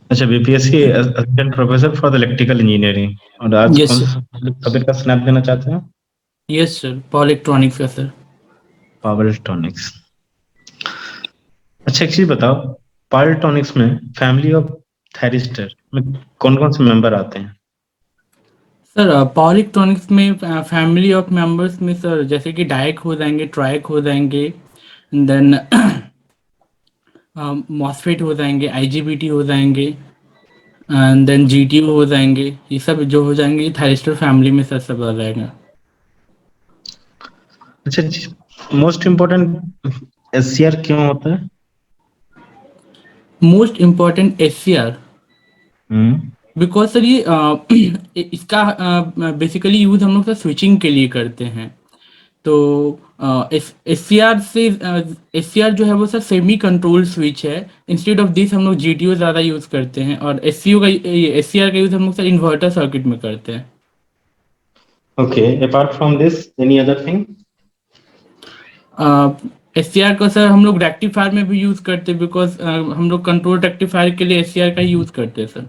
अच्छा, BPSC assistant professor for the electrical engineering. और आज यस कौन सर। सा सब्जेक्ट का स्नैप देना चाहते हैं? यस सर, पावर इलेक्ट्रॉनिक्स का सर। Power electronics. अच्छा, एक चीज बताओ, पावर इलेक्ट्रॉनिक्स में फैमिली ऑफ थायरिस्टर में कौन कौन से मेंबर आते हैं? सर पावर इलेक्ट्रॉनिक्स में फैमिली ऑफ मेंबर्स में सर जैसे कि डायक हो जाएंगे, ट्रायक हो जाएंगे, देन मॉसफेट हो जाएंगे, आईजीबीटी हो जाएंगे, एंड देन जीटीओ हो जाएंगे। ये सब जो हो जाएंगे ये थायरिस्टर फैमिली में सर सब आ जाएगा। अच्छा, मोस्ट इम्पोर्टेंट एससीआर क्यों होता है? Most important HCR, hmm. Because sir ये इसका बेसिकली यूज हम लोग सर स्विचिंग के लिए करते हैं। तो एस सी आर से एस सी आर जो है वो सर सेमी कंट्रोल स्विच है। इंस्टेड ऑफ दिस हम लोग जी टी ओ ज़्यादा यूज़ करते हैं, और एस सी ओ का एस सी आर का यूज़ हम लोग सर इन्वर्टर सर्किट में करते हैं। Okay, apart from this any other thing? S C R का सर हम लोग रेक्टिफायर में भी यूज़ करते हैं, बिकॉज हम लोग कंट्रोल रेक्टिफायर के लिए एस सी आर का ही यूज़ करते हैं सर।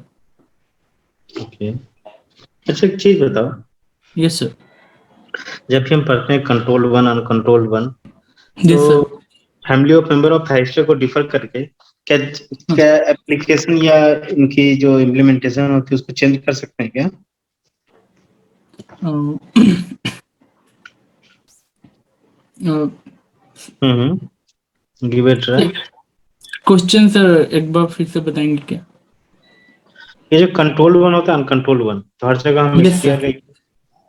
ओके। अच्छा, एक चीज बताओ, यस सर। जब भी हम पढ़ते हैं कंट्रोल वन अनकंट्रोल वन, तो yes sir. Family of member of thyristor को डिफर करके क्या क्या एप्लीकेशन या इनकी जो इम्प्लीमेंटेशन होती है उसको चेंज कर सकते हैं क्या? Give it try. Question sir एक बार फिर से बताएंगे क्या? ये जो कंट्रोल वन होता है अनकंट्रोल वन, तो हर जगह हम यस एससीआर सर। का,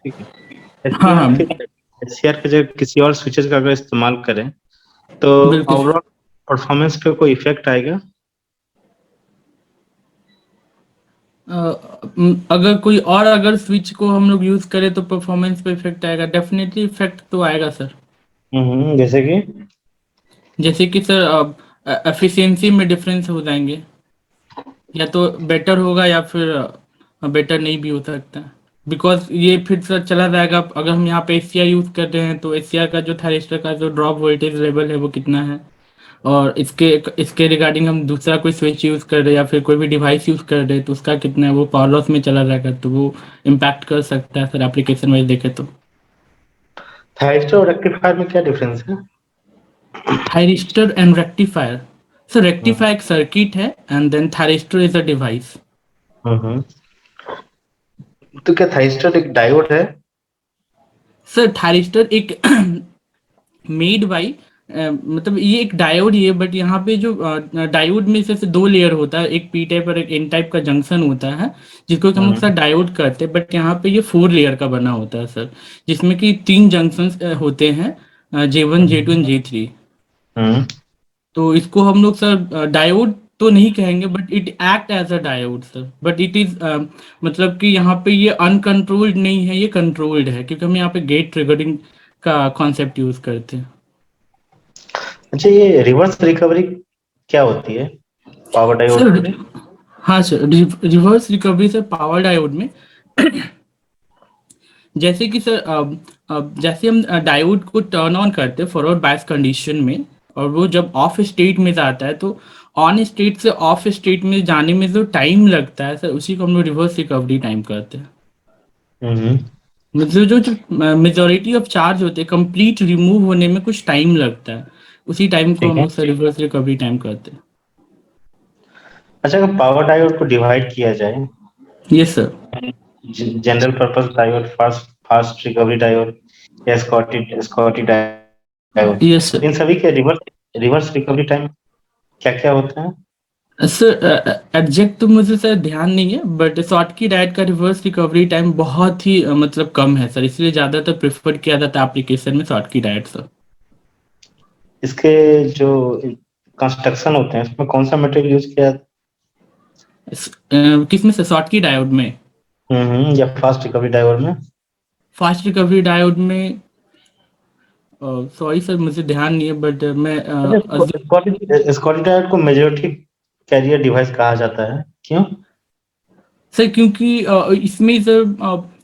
ठीक है, हाँ एससीआर हाँ, के एससीआर के जगह किसी और स्विचेस का अगर इस्तेमाल करें तो बिल्कुल। ओवरऑल परफॉर्मेंस पे कोई इफेक्ट आएगा? अगर कोई और अगर स्विच को हम लोग यूज करें तो परफॉर्मेंस पे इफेक्ट आएगा, डेफिनेटली इफेक्ट तो आएगा सर। जैसे कि? जैसे कि सर एफिशिएंसी में डिफरेंस हो जाएंगे, या तो बेटर होगा या फिर बेटर नहीं भी हो सकता। बिकॉज ये फिर सर चला जाएगा, अगर हम यहाँ पे एसीआर यूज कर रहे हैं तो एसीआर का जो थायरिस्टर का जो ड्रॉप वोल्टेज लेवल है वो कितना है, और इसके इसके रिगार्डिंग हम दूसरा कोई स्विच यूज़ कर रहे हैं या फिर कोई भी डिवाइस यूज़ कर रहे हैं तो उसका कितना है वो पावर लॉस में चला जाएगा, तो वो इम्पैक्ट कर सकता है सर एप्लीकेशन वाइज देखे तो। थायरिस्टर और रेक्टिफायर में क्या डिफरेंस है? Thyristor and rectifier, sir hmm rectifier एक सर्किट है and then thyristor is a device. Hmm. तो क्या थायरिस्टर एक डायोड है? सर थायरिस्टर एक मेड बाई मतलब ये एक डायोड ही है, बट यहाँ पे जो डायोड में से दो लेयर होता है, एक पी टाइप और एक एन टाइप का जंक्शन होता है, जिसको कि हम लोग सर हम्म डायोड करते हैं, बट यहाँ पे ये फोर लेयर का बना होता है सर, जिसमें कि तीन जंक्शन होते हैं, J1 J2 एंड J3। हम्म। तो इसको हम लोग सर डायोड तो नहीं कहेंगे, but it act as a diode sir, but it is मतलब कि यहाँ पे ये अनकंट्रोल्ड नहीं है, ये कंट्रोल्ड है, क्योंकि हम यहाँ पे गेट ट्रिगरिंग का कॉन्सेप्ट यूज करते हैं। अच्छा, ये रिवर्स रिकवरी क्या होती है पावर डायोड सर में? हाँ sir, reverse recovery sir power diode में जैसे कि सर जैसे हम डायोड को टर्न ऑन करते हैं फॉरवर्ड बायस कंडीशन में, और वो जब ऑफ स्टेट में जाता है तो ऑन स्टेट से ऑफ स्टेट में जाने में जो टाइम लगता है सर उसी को हम लोग रिवर्स रिकवरी टाइम करते हैं। हम्म। मतलब जो मेजोरिटी ऑफ चार्ज होते हैं कंप्लीट रिमूव होने में कुछ टाइम लगता है, उसी टाइम को ठीक हम है। लोग सर रिवर्स रिकवरी टाइम करते हैं। अच्छा, अगर पावर डायोड को डिवाइड किया जाए, yes sir. General purpose diode, fast fast recovery diode या स्कॉटी स्कॉटी डायोड, यस इन सभी के रिवर्स रिवर्स रिकवरी टाइम क्या क्या होता है? सर एग्जैक्ट तो मुझे सर ध्यान नहीं है, बट शॉर्ट की डाइट का रिवर्स रिकवरी टाइम बहुत ही मतलब कम है सर, इसलिए ज़्यादातर प्रेफर किया जाता है एप्लीकेशन में शॉर्ट की डाइट सर। इसके जो कंस्ट्रक्शन होते हैं उसमें कौन सा मटेरियल यूज किया जाता किसमें से शॉर्ट की डायोड में? है? या फास्ट रिकवरी डायोड में? फास्ट रिकवरी डायोड में सॉरी सर मुझे ध्यान नहीं है, बट मैं अच्छा, स्कॉटी स्कॉटी डायोड को मेजॉरिटी कैरियर डिवाइस कहा जाता है, क्यों? सर क्योंकि इसमें सर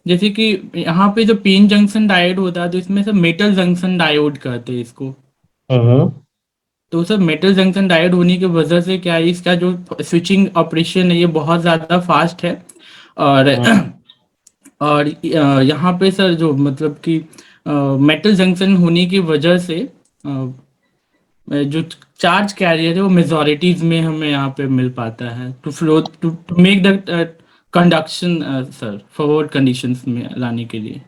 जैसे कि यहाँ पे जो पेन जंक्शन डायोड होता है तो इसमें सर मेटल जंक्शन डायोड कहते हैं इसको। हम्म तो तो सर मेटल जंक्शन डायोड होने की वजह से क्या है, इसका जो स्विचिंग ऑपरेशन है ये बहुत ज़्यादा फास्ट है। और और यहाँ पे सर जो मतलब कि मेटल जंक्शन होने की वजह से जो चार्ज कैरियर है वो मेजॉरिटीज में हमें यहाँ पे मिल पाता है to flow to make the conduction sir forward conditions में लाने के लिए।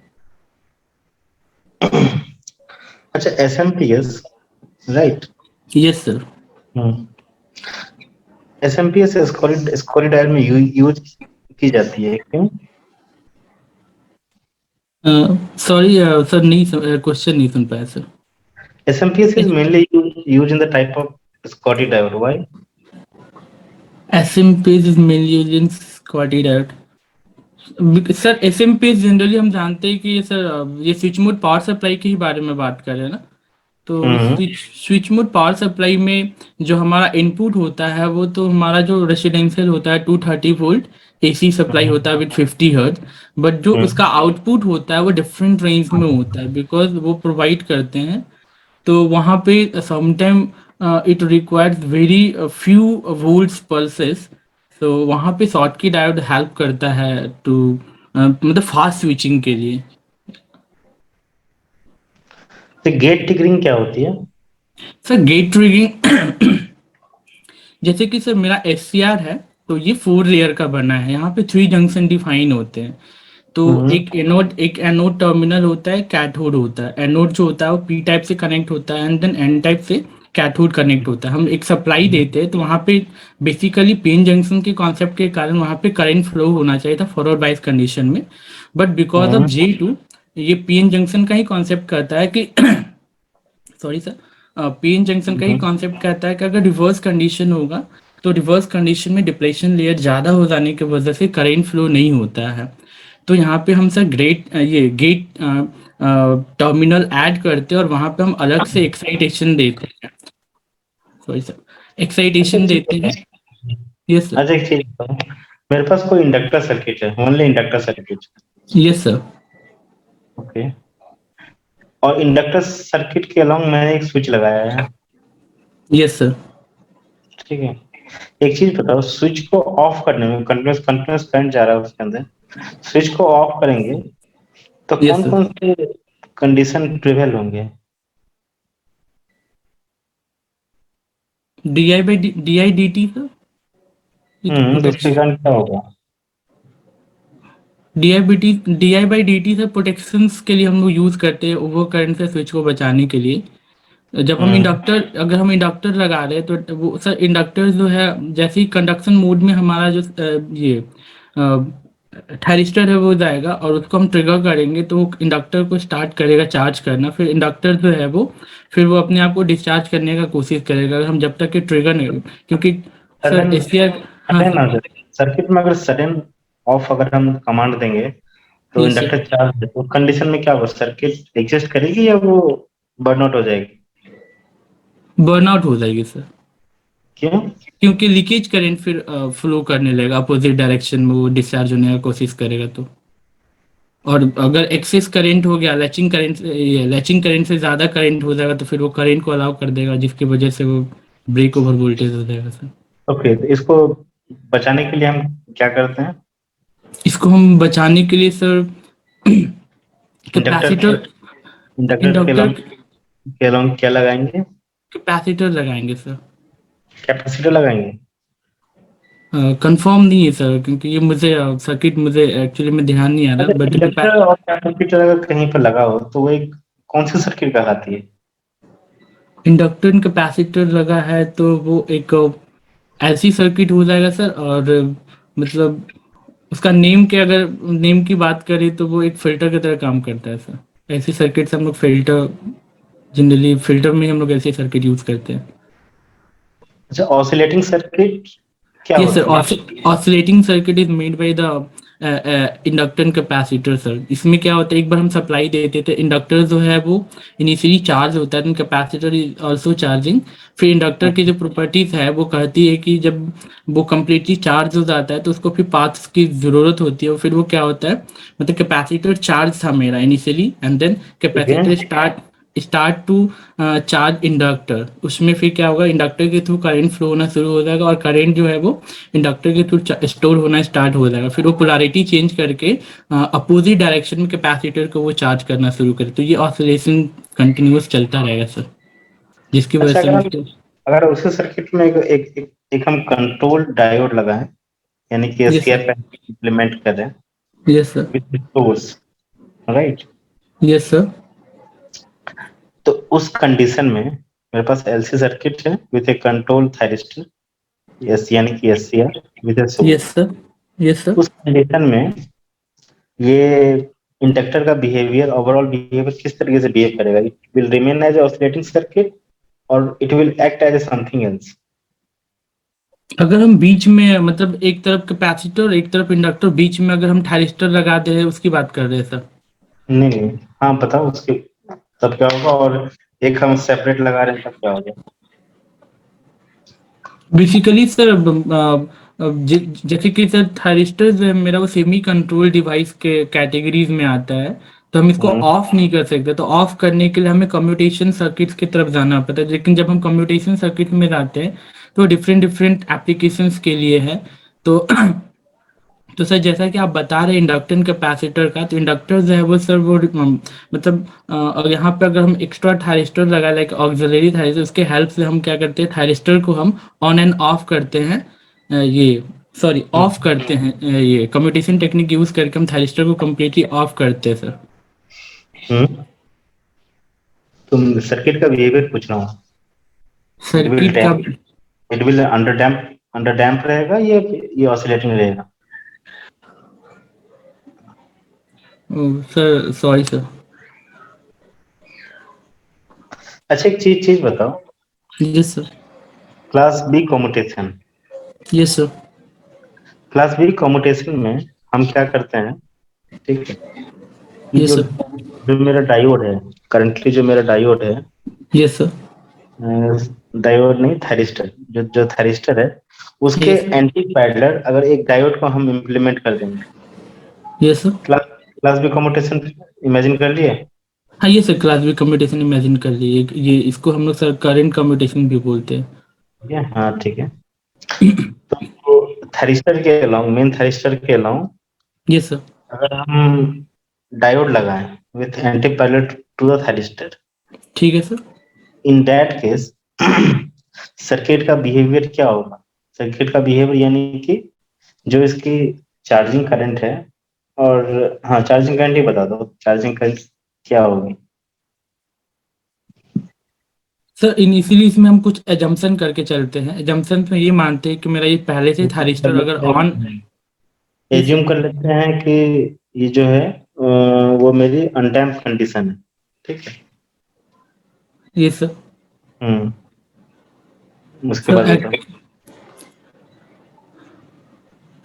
अच्छा, SMPS, right? Yes sir. SMPS Schottky diode में यूज की जाती है, क्यों? सॉरी सर, नहीं क्वेश्चन नहीं सुन पाया sir. SMPS is mainly used in the type of Scotty diode. Why? SMPS is mainly used in Schottky diode. Sir SMPS generally हम जानते हैं कि ये सर ये स्विच मोड पावर सप्लाई के ही बारे में बात कर रहे हैं ना। तो स्विच मोड पावर सप्लाई में जो हमारा इनपुट होता है वो तो हमारा जो रेसिडेंशियल होता है 230 वोल्ट एसी सप्लाई होता है विद 50 हर्ट्ज। बट जो उसका आउटपुट होता है वो डिफरेंट रेंज में होता है बिकॉज वो प्रोवाइड करते हैं। तो वहाँ पे sometime it requires very few volts pulses. तो वहाँ पे शॉर्ट की डायोड हेल्प करता है टू मतलब फास्ट स्विचिंग के लिए। तो गेट ट्रिगरिंग क्या होती है? सर गेट ट्रिगरिंग जैसे कि सर मेरा एससीआर है तो ये 4 लेयर का बना है, यहाँ पे 3 जंक्शन डिफाइन होते हैं। तो एक एनोड टर्मिनल होता है, कैथोड होता है। एनोड जो होता है वो पी टाइप से कनेक्ट होता है एंड देन एन टाइप से कैथोड कनेक्ट होता है। हम एक सप्लाई देते हैं तो वहाँ पे बेसिकली पेन जंक्शन के कॉन्सेप्ट के कारण वहाँ पे करंट फ्लो होना चाहिए था फॉरवर्ड बायस कंडीशन में। बट बिकॉज ऑफ J2 ये पीएन जंक्शन का ही कॉन्सेप्ट करता है कि सॉरी सर, पीएन जंक्शन का ही कॉन्सेप्ट कहता है कि अगर रिवर्स कंडीशन होगा तो रिवर्स कंडीशन में डिप्लेशन लेयर ज़्यादा हो जाने की वजह से करेंट फ्लो नहीं होता है। तो यहाँ पे हम सर ये गेट टर्मिनल ऐड करते हैं और वहाँ पे हम अलग से एक्साइटेशन देते हैं। सॉरी सर, एक्साइटेशन देते हैं। Yes sir. अच्छा, एक चीज बताओ, मेरे पास कोई इंडक्टर सर्किट है, only inductor circuit. Yes sir. Okay, और इंडक्टर सर्किट के अलोंग मैंने एक स्विच लगाया है। Yes sir. ठीक है, एक चीज बताओ, स्विच को ऑफ करने में कंटिन्यूस कंटिन्यूस करंट जा रहा है उसके अंदर, स्विच को ऑफ करेंगे तो यस कौन सर। कौन से कंडीशन प्रिवेल होंगे? D I D T sir. तो उसके कारण क्या होगा? D I by D T से प्रोटेक्शंस के लिए हम लोग यूज़ करते हैं ओवर करंट से स्विच को बचाने के लिए। जब हम इंडक्टर अगर हम इंडक्टर लगा रहे हैं तो वो सर इंडक्टर जो है जैसे ही कंडक्शन मोड में हमारा जो ये थायरिस्टर है वो जाएगा और उसको हम ट्रिगर करेंगे तो वो इंडक्टर को स्टार्ट करेगा चार्ज करना। फिर इंडक्टर जो है वो फिर वो अपने आप को डिस्चार्ज करने का कोशिश करेगा हम जब तक कि ट्रिगर नहीं, क्योंकि सर सडन एससीआर। हाँ सडन आ सर। जाए सर्किट में, अगर सडन ऑफ अगर हम कमांड देंगे तो यस सर। इंडक्टर चार्ज, उस कंडीशन में क्या होगा? सर्किट एग्जिस्ट करेगी या वो बर्न आउट हो जाएगी? बर्नआउट हो जाएगी सर, क्यों? क्योंकि लीकेज करंट फिर फ्लो करने लगेगा अपोजिट डायरेक्शन में, वो डिस्चार्ज होने का कोशिश करेगा तो। और अगर एक्सेस करंट हो गया लैचिंग करंट से ज़्यादा करंट हो जाएगा तो फिर वो करंट को अलाउ कर देगा जिसकी वजह से वो ब्रेक ओवर वोल्टेज हो जाएगा सर। ओके, तो इसको बचाने के लिए हम क्या करते हैं? इसको हम बचाने के लिए sir inductor capacitor inductor inductor के अलोंग क्या लगाएंगे? कैपेसिटर लगाएंगे सर। कैपेसिटर लगाएंगे? कंफर्म नहीं है सर क्योंकि ये मुझे सर्किट मुझे एक्चुअली में ध्यान नहीं आ रहा अगर बट इंडक्टर और कैपेसिटर अगर कहीं पर लगा हो तो वो एक कौन सी सर्किट कहलाती है? इंडक्टर कैपेसिटर लगा है तो वो एक ऐसी सर्किट हो जाएगा सर। और मतलब उसका नेम के अगर नेम की बात करें तो वो एक फिल्टर की तरह काम करता है सर। ऐसी सर्किट से हम लोग फिल्टर जनरली फिल्टर में हम लोग ऐसी सर्किट यूज करते हैं। अच्छा, ऑसिलेटिंग सर्किट क्या यस सर, होती है? Oscillating circuit is made by the inductor capacitor sir. इसमें क्या होता है एक बार हम सप्लाई देते थे इंडक्टर जो है वो इनिशियली चार्ज होता है, कैपेसिटर इज ऑल्सो चार्जिंग। फिर इंडक्टर की जो प्रॉपर्टीज है वो कहती है कि जब वो कम्प्लीटली चार्ज हो जाता है तो उसको फिर पाथ्स की ज़रूरत होती है और फिर वो क्या होता है मतलब कैपेसिटर चार्ज था मेरा इनिशियली एंड देन ठीक है। Capacitor start start to charge inductor, उसमें फिर क्या होगा, इंडक्टर के थ्रू करंट फ्लो होना शुरू हो जाएगा और करंट जो है वो इंडक्टर के थ्रू स्टोर होना स्टार्ट हो जाएगा, फिर वो पोलैरिटी चेंज करके अपोजिट डायरेक्शन में कैपेसिटर को वो चार्ज करना शुरू करे, तो ये ऑसिलेशन कंटिन्यूअस चलता रहेगा सर, जिसकी वजह अच्छा, से हम। अगर उसी सर्किट में एक हम कंट्रोल डायोड लगाएं, यानी कि yes SCR sir. Panel implement करें yes sir. With source, right? Yes sir. तो उस कंडीशन में मेरे पास एलसी सर्किट है with a control thyristor, yes, यानी कि SCR with a yes source. Sir. Yes sir. उस कंडीशन में ये इंडक्टर का बिहेवियर, ओवरऑल बिहेवियर किस तरीके से बिहेव करेगा? It will remain as oscillating circuit और it will act as something else? अगर हम बीच में मतलब एक तरफ कैपेसिटर और एक तरफ इंडक्टर, बीच में अगर हम थायरिस्टर लगा दे उसकी बात कर रहे हैं सर। नहीं नहीं, हाँ बताओ उसके तब क्या होगा, और एक हम सेपरेट लगा रहे हैं तब क्या होगा? बेसिकली सर जैसे कि सर थायरिस्टर जो है मेरा वो सेमी कंट्रोल डिवाइस के कैटेगरीज में आता है, तो हम इसको हम्म ऑफ नहीं कर सकते, तो ऑफ करने के लिए हमें कम्यूटेशन सर्किट्स की तरफ जाना पड़ता है, लेकिन जब हम कम्यूटेशन सर्किट में जाते हैं तो डिफरेंट डिफरेंट एप्लीकेशंस के लिए है। तो तो सर जैसा कि आप बता रहे हैं इंडक्टर कैपेसिटर का, तो इंडक्टर जो है वो सर वो मतलब और यहाँ पे अगर हम एक्स्ट्रा थायरिस्टर लगा लाइक ऑक्सिलरी थायरिस्टर, उसके हेल्प से हम क्या करते हैं, थायरिस्टर को हम ऑन एंड ऑफ करते हैं, ये सॉरी ऑफ हम्म करते हैं, ये कम्यूटेशन टेक्निक यूज करके हम थायरिस्टर को कम्प्लीटली ऑफ करते हैं सर। हम्म। तुम सर्किट का बिहेवियर पूछ रहा हूँ। इट विल सर्किट का। Damp, it will under damp रहेगा, ये ऑसिलेटिंग रहेगा? Sir sorry sir. अच्छा, एक चीज चीज बताओ, yes sir. Class B commutation, yes sir. Class B commutation में हम क्या करते हैं, ठीक है, कि यस जो सर। जो मेरा डायोड है, करंटली जो मेरा डायोड है, यस सर। डायोड नहीं थायरिस्टर, जो जो थायरिस्टर है उसके यस सर। एंटी पैरेलल अगर एक डायोड को हम इम्प्लीमेंट कर देंगे, yes sir. Class class B commutation imagine कर लिए? हाँ ये sir class B commutation imagine कर लीजिए, ये इसको हम लोग सर करंट कम्यूटेशन भी बोलते हैं। ठीक है, हाँ ठीक है। तो थायरिस्टर के अलावा, मेन थायरिस्टर के अलावा, यस सर। अगर हम डायोड लगाएं with anti parallel to the thyristor, ठीक है sir. In that case circuit का बिहेवियर क्या होगा? सर्किट का बिहेवियर यानी कि जो इसकी चार्जिंग करंट है, और हाँ चार्जिंग करंट ही बता दो, चार्जिंग करंट क्या होगी? सर इनिशियली इसमें हम कुछ एजम्पशन करके चलते हैं, एजम्पशन में ये मानते हैं कि मेरा ये पहले से थारिस्टर अगर ऑन। यस एज्यूम कर लेते हैं कि ये जो है वो मेरी अनडैम्प्ड कंडीशन है, ठीक है। Yes sir. हम्म, उसके सर बाद बताओ।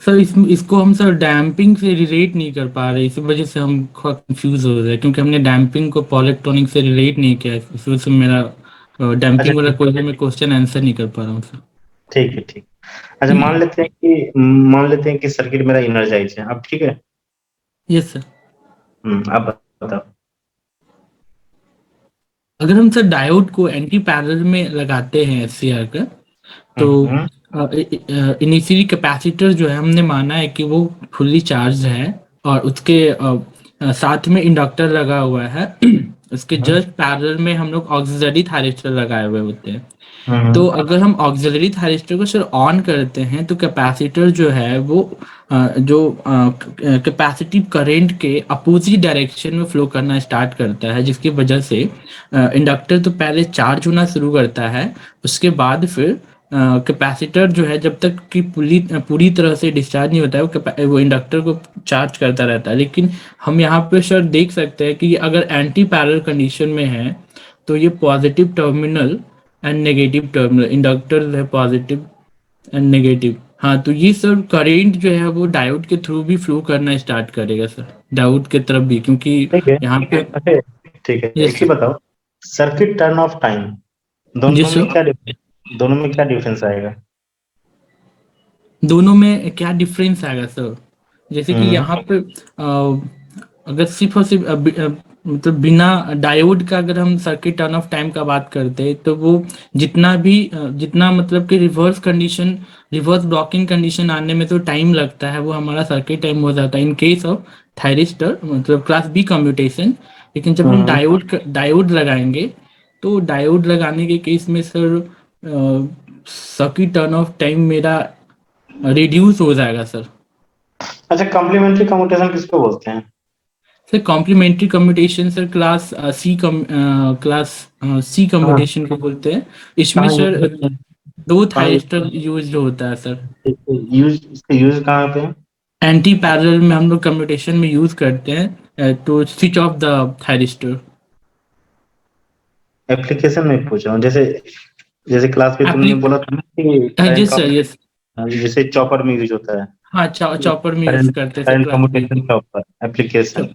सर इसको हम सर डैम्पिंग से रिलेट नहीं कर पा रहे, इस वजह से हम कंफ्यूज हो रहे हैं, क्योंकि हमने डैम्पिंग को पॉलिट्रॉनिक से रिलेट नहीं किया, इस वजह से मेरा अच्छा डैम्पिंग वाला ठीक कोई मैं क्वेश्चन आंसर नहीं कर पा रहा हूँ सर। ठीक है ठीक। अच्छा, मान लेते हैं कि सर्किट मेरा इनर्जाइज है, अब ठीक है। Yes sir. अब बताओ। अगर हम सर डायोड को एंटी पैरेलल में लगाते हैं एससीआर का, तो हम्म इनिशियली कैपेसिटर जो है हमने माना है कि वो फुल्ली चार्ज है, और उसके साथ में इंडक्टर लगा हुआ है उसके हम्म जस्ट पैरेलल में हम लोग ऑक्सिलरी थायरिस्टर लगाए हुए होते हैं। तो हम्म अगर हम ऑक्सिलरी थायरिस्टर को सर ऑन करते हैं तो कैपेसिटर जो है वो जो कैपेसिटिव करंट के अपोजिट डायरेक्शन में फ्लो करना स्टार्ट करता है, जिसकी वजह से इंडक्टर तो पहले चार्ज होना शुरू करता है, उसके बाद फिर कैपेसिटर जो है जब तक कि पूरी पूरी तरह से डिस्चार्ज नहीं होता है वो इंडक्टर को चार्ज करता रहता है, लेकिन हम यहाँ पे सर देख सकते हैं कि अगर एंटी पैरेलल कंडीशन में है तो ये positive terminal and negative terminal, inductor है पॉजिटिव एंड नेगेटिव, हाँ तो ये सर करेंट जो है वो डायोड के थ्रू भी फ्लो करना स्टार्ट करेगा सर, डायोड के तरफ भी, क्योंकि ठीक है। यहाँ पे। अच्छा ठीक है, एक यस ही सर। बताओ, सर्किट टर्न ऑफ टाइम, जी सर। दोनों में क्या डिफरेंस आएगा? दोनों में क्या डिफरेंस आएगा सर, जैसे कि हम्म यहाँ पे अगर सिर्फ और सिर्फ मतलब बिना डायोड का अगर हम सर्किट टर्न ऑफ टाइम का बात करते हैं तो वो जितना मतलब कि रिवर्स ब्लॉकिंग कंडीशन आने में तो टाइम लगता है, वो हमारा सर्किट टाइम हो जाता है इन केस ऑफ थायरिस्टर मतलब क्लास बी कम्यूटेशन। लेकिन जब हम हम्म। डायोड लगाएंगे तो डायोड लगाने के केस में sir circuit turn off time मेरा रिड्यूस हो जाएगा सर। अच्छा, कॉम्प्लीमेंट्री कम्यूटेशन किसको बोलते हैं? Sir complementary commutation sir class C हाँ, कम्यूटेशन को बोलते हैं। इसमें कहाँ यूज सर करते हैं? दो कहाँ यूज थायरिस्टर यूज होता है सर। यूज इसका यूज कहाँ पे है? एंटी पैरेलल में हम लोग कम्यूटेशन में यूज करते हैं to switch off the thyristor. Application में पूछ रहा हूँ, जैसे जैसे क्लास में तुमने एप्ली बोला था ना कि करंट यस का, सर यस। जैसे चॉपर में यूज होता है, हाँ चॉपर में यूज करंट करते हैं sir current class B. Commutation का ऊपर एप्लीकेशन।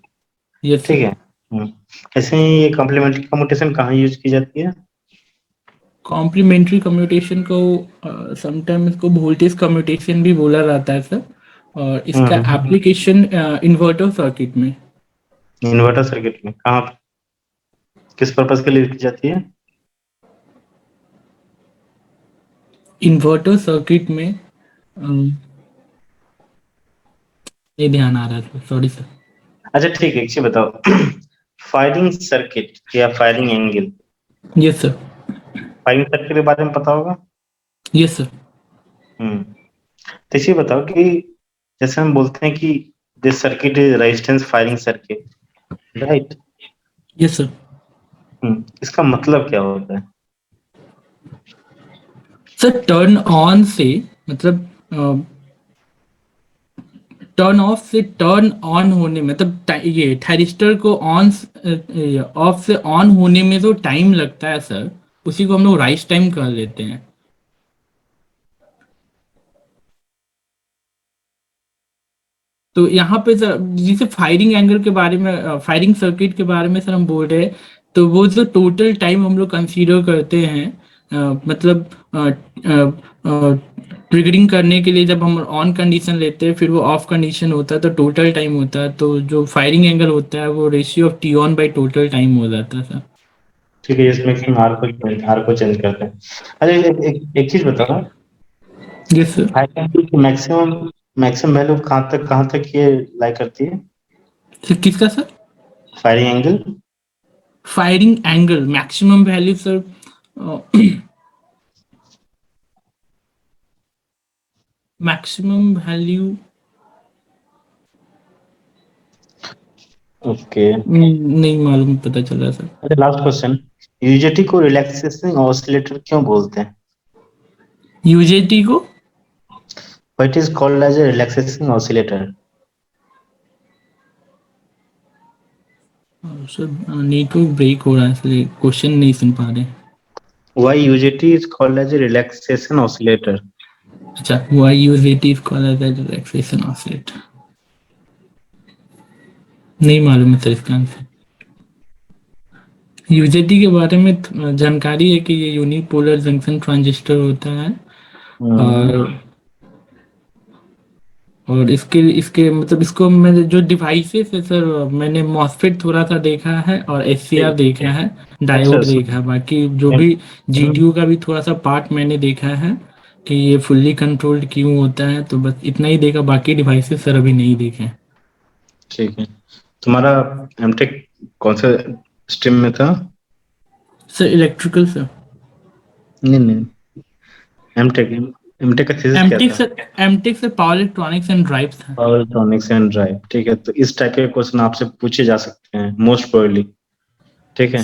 यस ठीक सर। है। ऐसे ही ये कॉम्प्लीमेंट्री कम्यूटेशन कहाँ यूज की जाती है? कॉम्प्लीमेंट्री कम्यूटेशन को समटाइम इसको वोल्टेज कम्यूटेशन भी बोला जाता है सर। और इसका हम्म। एप्लीकेशन इन्वर्टर सर्किट में। इन्वर्टर सर्किट में कहाँ पे, किस पर्पज के लिए यूज की जाती है? इन्वर्टर सर्किट में नहीं ध्यान आ रहा था, सॉरी सर। अच्छा ठीक है, एक चीज बताओ। फायरिंग सर्किट या firing angle, yes sir. Firing circuit के बारे में पता होगा। Yes sir. हम्म। तो इसे बताओ कि जैसे हम बोलते हैं कि this circuit is resistance firing circuit, right? Yes sir. इसका मतलब क्या होता है? सर टर्न ऑन से मतलब टर्न ऑफ से टर्न ऑन होने में मतलब ये थायरिस्टर को ऑन ऑफ से ऑन होने में जो टाइम लगता है सर, उसी को हम लोग राइस टाइम कर लेते हैं। तो यहाँ पे सर जिसे फायरिंग एंगल के बारे में फायरिंग सर्किट के बारे में सर हम बोल रहे हैं, तो वो जो टोटल टाइम हम लोग कंसीडर करते हैं मतलब ट्रिगरिंग करने के लिए जब हम ऑन कंडीशन लेते हैं फिर वो ऑफ कंडीशन होता है तो टोटल टाइम होता है, तो जो फायरिंग एंगल होता है वो ratio of T on by total time हो जाता है सर। ठीक है, इसमें हम आर को चेंज करते हैं। अच्छा, एक चीज बताओ। Yes sir. फायरिंग एंगल की मैक्सिमम मैक्सिमम वैल्यू कहाँ तक ये लाई करती है? सर किसका sir? Firing angle. Firing angle maximum value sir maximum value okay. नहीं मालूम पता चला सर। अच्छा, लास्ट क्वेश्चन। यूजेटी को रिलैक्सेशन ऑसिलेटर क्यों बोलते हैं? यूजेटी को what is called as a relaxation oscillator? Sir network break हो रहा है इसलिए क्वेश्चन नहीं सुन पा रहे। Why UJT is called as a relaxation oscillator? अच्छा, why UJT is called as relaxation oscillator, नहीं मालूम है सर इसका आंसर। यूजेटी के बारे में जानकारी है कि ये यूनिपोलर जंक्शन ट्रांजिस्टर होता है। हम्म। और और इसके इसके मतलब इसको मैंने जो डिवाइसेस है सर मैंने मॉसफेट थोड़ा सा देखा है और एचसीआर देखा है, अच्छा, डायोड देखा है, बाकी जो भी जीटीयू का भी थोड़ा सा पार्ट मैंने देखा है कि ये फुल्ली कंट्रोल्ड क्यों होता है, तो बस इतना ही देखा, बाकी डिवाइसेस सर अभी नहीं देखे हैं। ठीक है। तुम्हारा एमटेक कौन से स्ट्रीम में था? Sir electrical sir. नहीं नहीं, एमटेक एमटेक का थीसिस क्या एमटेक था? सर, एमटेक से पावर इलेक्ट्रॉनिक्स एंड ड्राइव था। Power electronics and drive. ठीक है, तो इस टाइप के क्वेश्चन आपसे पूछे जा सकते हैं मोस्ट प्रोबेबली। ठीक है।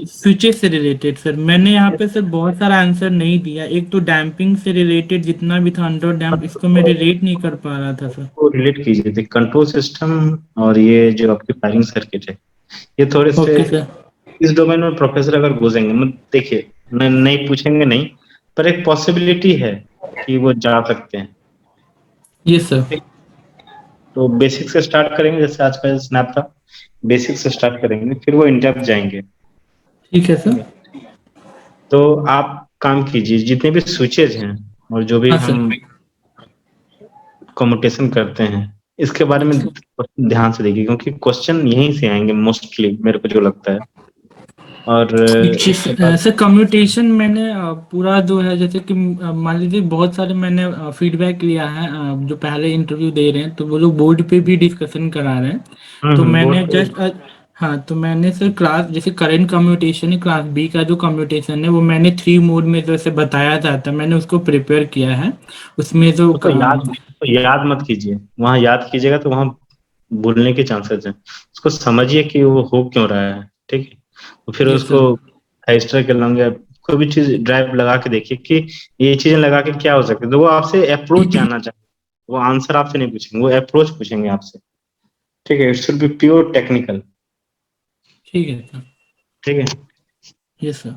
स्विचेस से रिलेटेड सर मैंने यहाँ पे सर बहुत सारा आंसर नहीं दिया, एक तो डैम्पिंग से रिलेटेड जितना भी था अंडर डैम्प इसको मैं रिलेट नहीं कर पा रहा था सर। को रिलेट कीजिए थे कंट्रोल सिस्टम और ये जो आपकी फायरिंग सर्किट है, ये थोड़े से ओके सर। इस डोमेन में प्रोफेसर अगर घुसेंगे, मतलब देखिए, नहीं पूछेंगे नहीं, पर एक पॉसिबिलिटी है कि वो जा सकते हैं। Yes sir. ठीक। तो बेसिक से स्टार्ट करेंगे, जैसे आज का स्नैप था, बेसिक से स्टार्ट करेंगे, फिर वो इन डेप्थ जाएंगे। ठीक है ठीक सर। है। तो आप काम कीजिए, जितने भी स्विचेज हैं और जो भी हाँ हम सर। कम्युटेशन करते हैं, इसके बारे में अच्छा। ध्यान से देखिए, क्योंकि क्वेश्चन यहीं से आएंगे मोस्टली, मेरे को जो लगता है। और इसके बाद सर कम्यूटेशन मैंने पूरा जो है, जैसे कि मान लीजिए बहुत सारे मैंने फीडबैक लिया है, जो पहले इंटरव्यू दे रहे हैं तो वो लोग बोर्ड पे भी डिस्कशन करा रहे हैं। तो बोर्ड मैंने पे। जस्ट हाँ, तो मैंने सर क्लास जैसे करंट कम्यूटेशन है, क्लास बी का जो कम्यूटेशन है वो मैंने 3 मोड में जैसे बताया जाता, मैंने उसको प्रिपेयर किया है। उसमें जो उसको याद मत कीजिए, वहां याद कीजिएगा तो वहां भूलने के चांसेस हैं। उसको समझिए कि वो हो क्यों रहा है, ठीक है। तो फिर जी उसको सर। रजिस्टर कर लेंगे। कोई भी चीज ड्राइव लगा के देखिए कि ये चीजें लगा के क्या हो सकता है, तो वो आपसे अप्रोच जानना चाहेंगे। वो आंसर आपसे नहीं पूछेंगे, वो अप्रोच पूछेंगे आपसे, ठीक है। It should be pure technical, ठीक है सर। ठीक है। Yes sir.